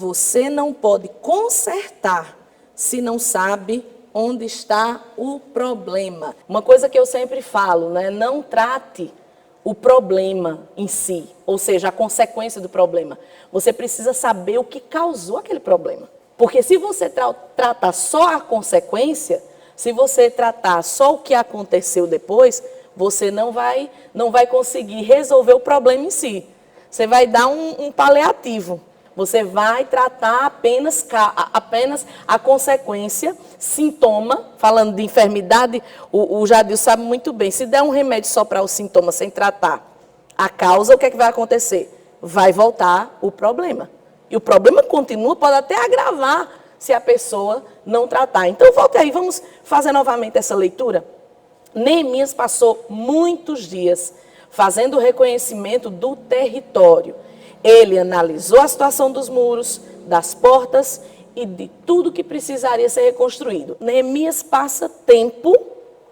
Você não pode consertar se não sabe onde está o problema. Uma coisa que eu sempre falo, né? Não trate o problema em si, ou seja, a consequência do problema. Você precisa saber o que causou aquele problema. Porque se você tratar só a consequência, se você tratar só o que aconteceu depois, você não vai conseguir resolver o problema em si. Você vai dar um paliativo. Você vai tratar apenas a consequência, sintoma, falando de enfermidade, o Jadil sabe muito bem. Se der um remédio só para o sintoma sem tratar a causa, o que é que vai acontecer? Vai voltar o problema. E o problema continua, pode até agravar se a pessoa não tratar. Então, volte aí, vamos fazer novamente essa leitura. Neemias passou muitos dias fazendo o reconhecimento do território. Ele analisou a situação dos muros, das portas e de tudo que precisaria ser reconstruído. Neemias passa tempo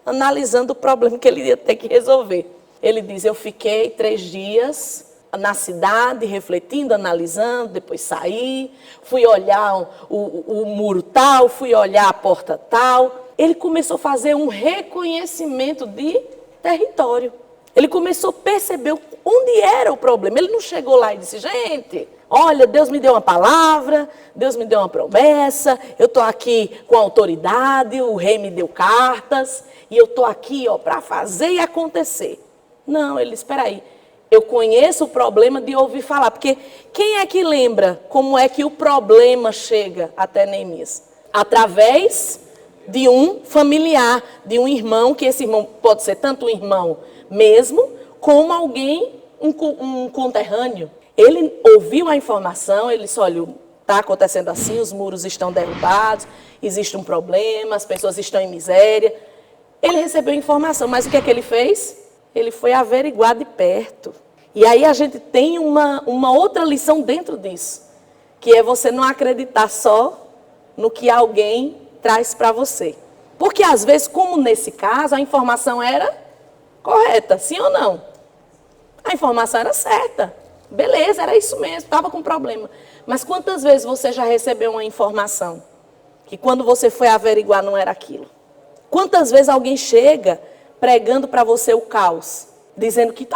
analisando o problema que ele ia ter que resolver. Ele diz, eu fiquei 3 dias na cidade, refletindo, analisando, depois saí, fui olhar o muro tal, fui olhar a porta tal. Ele começou a fazer um reconhecimento de território. Ele começou a perceber onde era o problema. Ele não chegou lá e disse, gente, olha, Deus me deu uma palavra, Deus me deu uma promessa, eu estou aqui com autoridade, o rei me deu cartas, e eu estou aqui para fazer e acontecer. Não, ele disse, espera aí, eu conheço o problema de ouvir falar, porque quem é que lembra como é que o problema chega até Neemias? Através de um familiar, de um irmão, que esse irmão pode ser tanto um irmão mesmo, como alguém, um conterrâneo. Ele ouviu a informação, ele disse, olha, está acontecendo assim, os muros estão derrubados, existe um problema, as pessoas estão em miséria. Ele recebeu a informação, mas o que é que ele fez? Ele foi averiguar de perto. E aí a gente tem uma outra lição dentro disso, que é você não acreditar só no que alguém traz para você. Porque às vezes, como nesse caso, a informação era correta, sim ou não? A informação era certa. Beleza, era isso mesmo, estava com problema. Mas quantas vezes você já recebeu uma informação que quando você foi averiguar não era aquilo? Quantas vezes alguém chega pregando para você o caos, dizendo que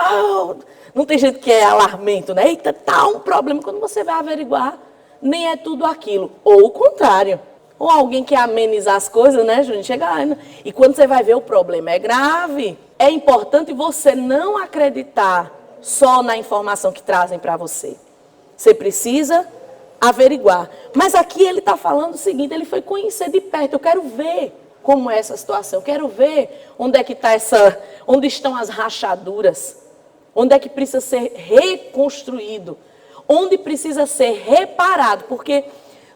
não tem gente que é alarmento, né? Eita, tá um problema. Quando você vai averiguar, nem é tudo aquilo. Ou o contrário. Ou alguém quer amenizar as coisas, né, Júnior? Chega lá, e quando você vai ver o problema é grave. É importante você não acreditar só na informação que trazem para você. Você precisa averiguar. Mas aqui ele está falando o seguinte, ele foi conhecer de perto. Eu quero ver como é essa situação. Eu quero ver onde é que está onde estão as rachaduras. Onde é que precisa ser reconstruído. Onde precisa ser reparado. Porque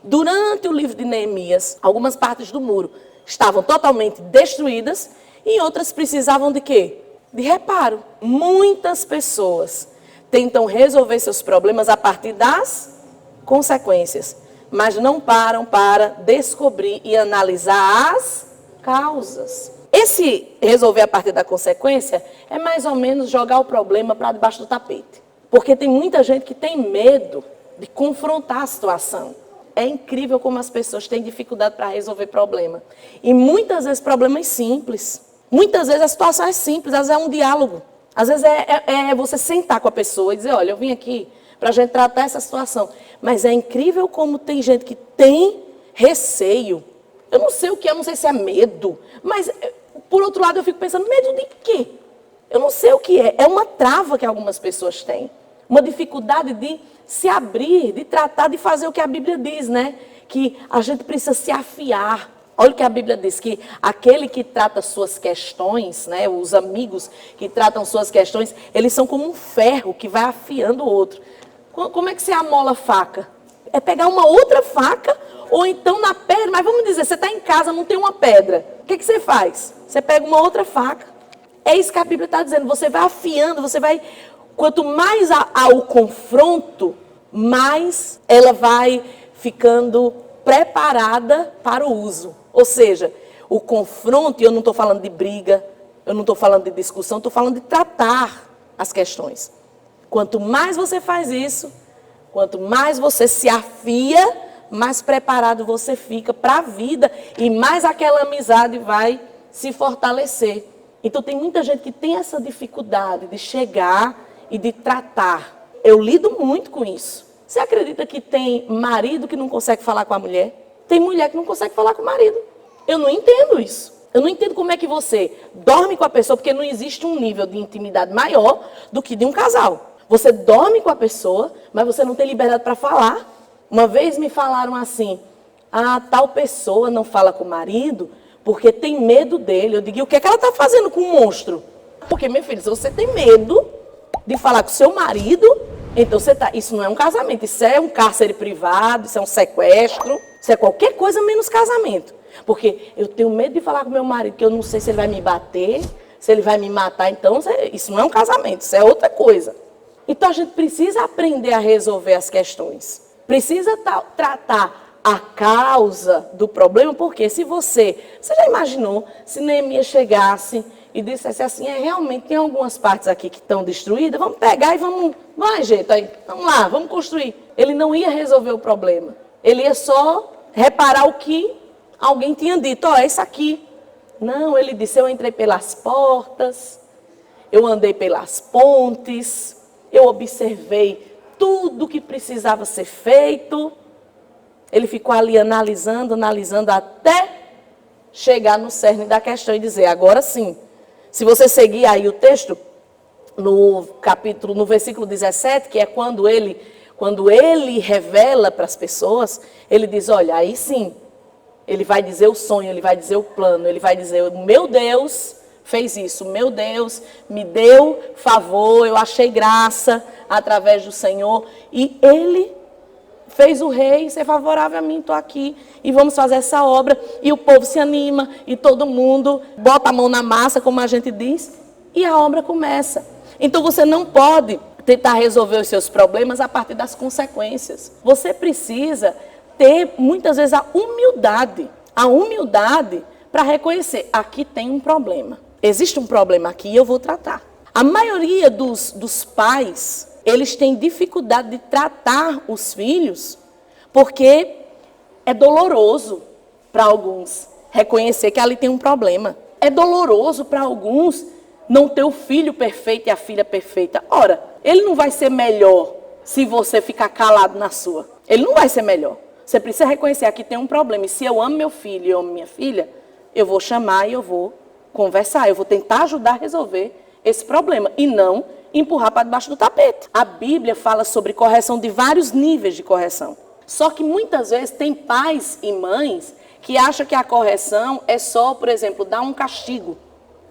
durante o livro de Neemias, algumas partes do muro estavam totalmente destruídas e outras precisavam de quê? De reparo. Muitas pessoas tentam resolver seus problemas a partir das consequências, mas não param para descobrir e analisar as causas. Esse resolver a partir da consequência é mais ou menos jogar o problema para debaixo do tapete. Porque tem muita gente que tem medo de confrontar a situação. É incrível como as pessoas têm dificuldade para resolver problema. E muitas vezes problemas simples. Muitas vezes a situação é simples, às vezes é um diálogo. Às vezes é você sentar com a pessoa e dizer, olha, eu vim aqui para a gente tratar essa situação. Mas é incrível como tem gente que tem receio. Eu não sei o que é, eu não sei se é medo. Mas, por outro lado, eu fico pensando, medo de quê? Eu não sei o que é. É uma trava que algumas pessoas têm. Uma dificuldade de se abrir, de tratar, de fazer o que a Bíblia diz, né? Que a gente precisa se afiar. Olha o que a Bíblia diz, que aquele que trata suas questões, né? Os amigos que tratam suas questões, eles são como um ferro que vai afiando o outro. Como é que você amola a faca? É pegar uma outra faca ou então na pedra. Mas vamos dizer, você está em casa, não tem uma pedra. O que você faz? Você pega uma outra faca. É isso que a Bíblia está dizendo. Você vai afiando, você vai... Quanto mais há o confronto, mais ela vai ficando preparada para o uso. Ou seja, o confronto, e eu não estou falando de briga, eu não estou falando de discussão, estou falando de tratar as questões. Quanto mais você faz isso, Quanto mais você se afia, mais preparado você fica para a vida e mais aquela amizade vai se fortalecer. Então tem muita gente que tem essa dificuldade de chegar e de tratar. Eu lido muito com isso. Você acredita que tem marido que não consegue falar com a mulher? Tem mulher que não consegue falar com o marido. Eu não entendo isso. Eu não entendo como é que você dorme com a pessoa, porque não existe um nível de intimidade maior do que de um casal. Você dorme com a pessoa, mas você não tem liberdade para falar. Uma vez me falaram assim, tal pessoa não fala com o marido porque tem medo dele. Eu digo, e o que é que ela está fazendo com o monstro? Porque, meu filho, se você tem medo de falar com o seu marido, então isso não é um casamento, isso é um cárcere privado, isso é um sequestro, isso é qualquer coisa menos casamento. Porque eu tenho medo de falar com meu marido, que eu não sei se ele vai me bater, se ele vai me matar, então isso não é um casamento, isso é outra coisa. Então a gente precisa aprender a resolver as questões. Precisa tratar a causa do problema, porque se você já imaginou se Neemias chegasse e dissesse assim, realmente tem algumas partes aqui que estão destruídas, vamos pegar e vamos jeito aí, vamos lá, vamos construir. Ele não ia resolver o problema, ele ia só reparar o que alguém tinha dito, é isso aqui. Não, ele disse, eu entrei pelas portas, eu andei pelas pontes, eu observei tudo que precisava ser feito. Ele ficou ali analisando até chegar no cerne da questão e dizer, agora sim, se você seguir aí o texto, no versículo 17, que é quando ele revela para as pessoas, ele diz, olha, aí sim, ele vai dizer o sonho, ele vai dizer o plano, ele vai dizer, o meu Deus fez isso, o meu Deus me deu favor, eu achei graça através do Senhor, e ele fez o rei ser favorável a mim, estou aqui, e vamos fazer essa obra, e o povo se anima, e todo mundo bota a mão na massa, como a gente diz, e a obra começa. Então você não pode tentar resolver os seus problemas a partir das consequências. Você precisa ter, muitas vezes, a humildade para reconhecer, aqui tem um problema. Existe um problema aqui e eu vou tratar. A maioria dos pais, eles têm dificuldade de tratar os filhos porque é doloroso para alguns reconhecer que ali tem um problema. É doloroso para alguns não ter o filho perfeito e a filha perfeita. Ora, ele não vai ser melhor se você ficar calado na sua. Ele não vai ser melhor. Você precisa reconhecer, aqui tem um problema. E se eu amo meu filho e eu amo minha filha, eu vou chamar e eu vou conversar. Eu vou tentar ajudar a resolver esse problema. E não empurrar para debaixo do tapete. A Bíblia fala sobre correção de vários níveis de correção. Só que muitas vezes tem pais e mães que acham que a correção é só, por exemplo, dar um castigo.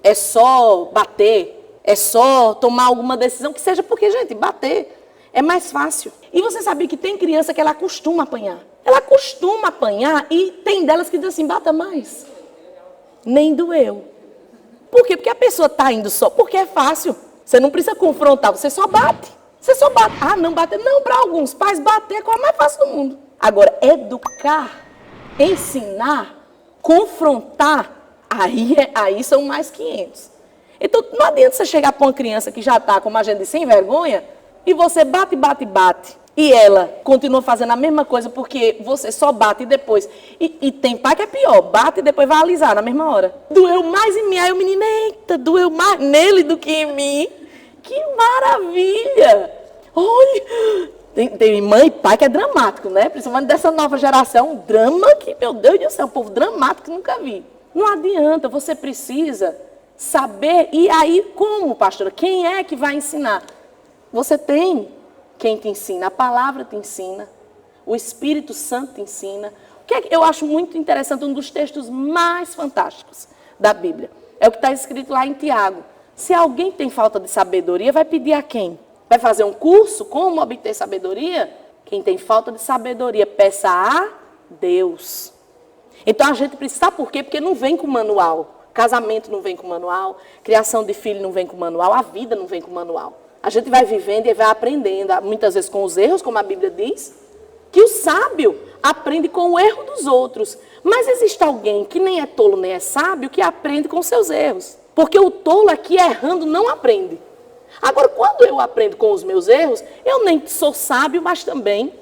É só bater. É só tomar alguma decisão que seja porque, gente, bater é mais fácil. E você sabia que tem criança que ela costuma apanhar. Ela costuma apanhar e tem delas que dizem assim, bata mais. Nem doeu. Por quê? Porque a pessoa está indo só porque é fácil. Você não precisa confrontar, você só bate. Você só bate. Não bater. Não, para alguns pais, bater é a coisa mais fácil do mundo. Agora, educar, ensinar, confrontar, aí são mais 500. Então, não adianta você chegar para uma criança que já está, como a gente diz, sem vergonha, e você bate. E ela continua fazendo a mesma coisa porque você só bate e depois. E tem pai que é pior, bate e depois vai alisar na mesma hora. Doeu mais em mim, aí o menino, eita, doeu mais nele do que em mim. Que maravilha! Olha, tem mãe e pai que é dramático, né? Principalmente dessa nova geração, um drama que, meu Deus do céu, um povo dramático que nunca vi. Não adianta, você precisa saber. E aí, como, pastora? Quem é que vai ensinar? Você tem quem te ensina, a palavra te ensina, o Espírito Santo te ensina. O que eu acho muito interessante, um dos textos mais fantásticos da Bíblia, é o que está escrito lá em Tiago. Se alguém tem falta de sabedoria, vai pedir a quem? Vai fazer um curso? Como obter sabedoria? Quem tem falta de sabedoria, peça a Deus. Então a gente precisa, sabe por quê? Porque não vem com manual. Casamento não vem com manual, criação de filho não vem com manual, a vida não vem com manual. A gente vai vivendo e vai aprendendo, muitas vezes com os erros, como a Bíblia diz, que o sábio aprende com o erro dos outros. Mas existe alguém que nem é tolo nem é sábio que aprende com seus erros. Porque o tolo aqui errando não aprende. Agora, quando eu aprendo com os meus erros, eu nem sou sábio, mas também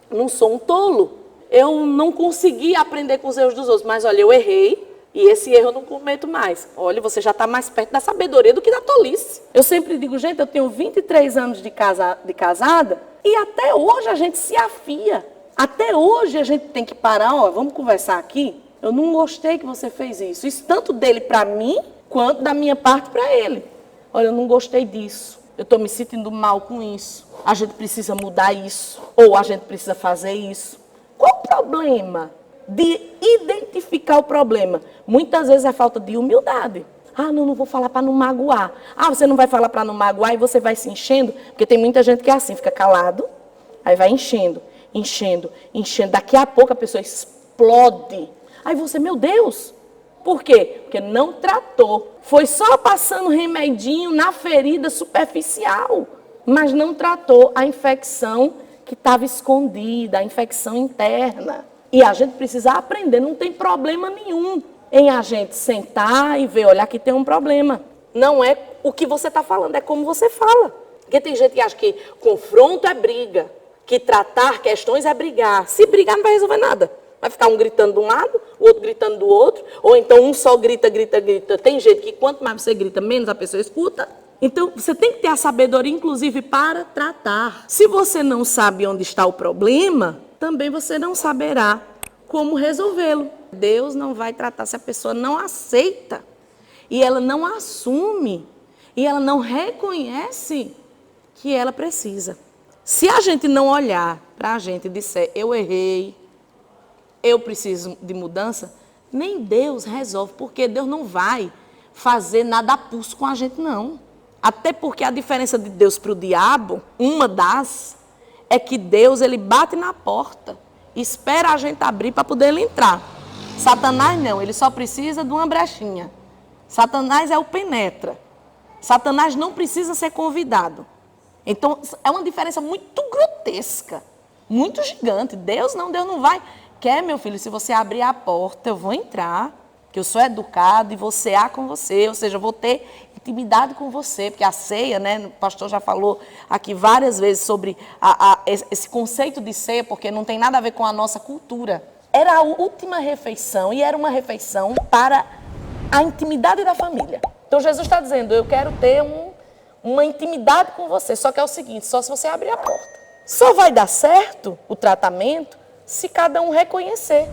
não sou um tolo. Eu não consegui aprender com os erros dos outros, mas olha, eu errei e esse erro eu não cometo mais. Olha, você já está mais perto da sabedoria do que da tolice. Eu sempre digo, gente, eu tenho 23 anos de casada e até hoje a gente se afia. Até hoje a gente tem que parar, ó, vamos conversar aqui. Eu não gostei que você fez isso. Isso tanto dele para mim, quanto da minha parte para ele. Olha, eu não gostei disso. Eu estou me sentindo mal com isso. A gente precisa mudar isso. Ou a gente precisa fazer isso. Qual o problema de identificar o problema? Muitas vezes é falta de humildade. Ah, não vou falar para não magoar. Ah, você não vai falar para não magoar e você vai se enchendo? Porque tem muita gente que é assim, fica calado, aí vai enchendo. Daqui a pouco a pessoa explode. Aí você, meu Deus, por quê? Porque não tratou. Foi só passando remedinho na ferida superficial, mas não tratou a infecção que estava escondida, a infecção interna. E a gente precisa aprender, não tem problema nenhum em a gente sentar e ver, olha, aqui tem um problema. Não é o que você está falando, é como você fala. Porque tem gente que acha que confronto é briga, que tratar questões é brigar. Se brigar não vai resolver nada. Vai ficar um gritando de um lado, o outro gritando do outro, ou então um só grita. Tem jeito que quanto mais você grita, menos a pessoa escuta. Então, você tem que ter a sabedoria, inclusive, para tratar. Se você não sabe onde está o problema, também você não saberá como resolvê-lo. Deus não vai tratar se a pessoa não aceita, e ela não assume, e ela não reconhece que ela precisa. Se a gente não olhar para a gente e disser, eu errei, eu preciso de mudança, nem Deus resolve, porque Deus não vai fazer nada a pulso com a gente, não. Até porque a diferença de Deus para o diabo, é que Deus, ele bate na porta, espera a gente abrir para poder ele entrar. Satanás não, ele só precisa de uma brechinha. Satanás é o penetra. Satanás não precisa ser convidado. Então, é uma diferença muito grotesca, muito gigante. Deus não vai. Quer, meu filho, se você abrir a porta, eu vou entrar, que eu sou educado e vou cear com você, ou seja, eu vou ter intimidade com você, porque a ceia, né, o pastor já falou aqui várias vezes sobre esse conceito de ceia, porque não tem nada a ver com a nossa cultura. Era a última refeição e era uma refeição para a intimidade da família. Então, Jesus está dizendo, eu quero ter uma intimidade com você, só que é o seguinte, só se você abrir a porta. Só vai dar certo o tratamento se cada um reconhecer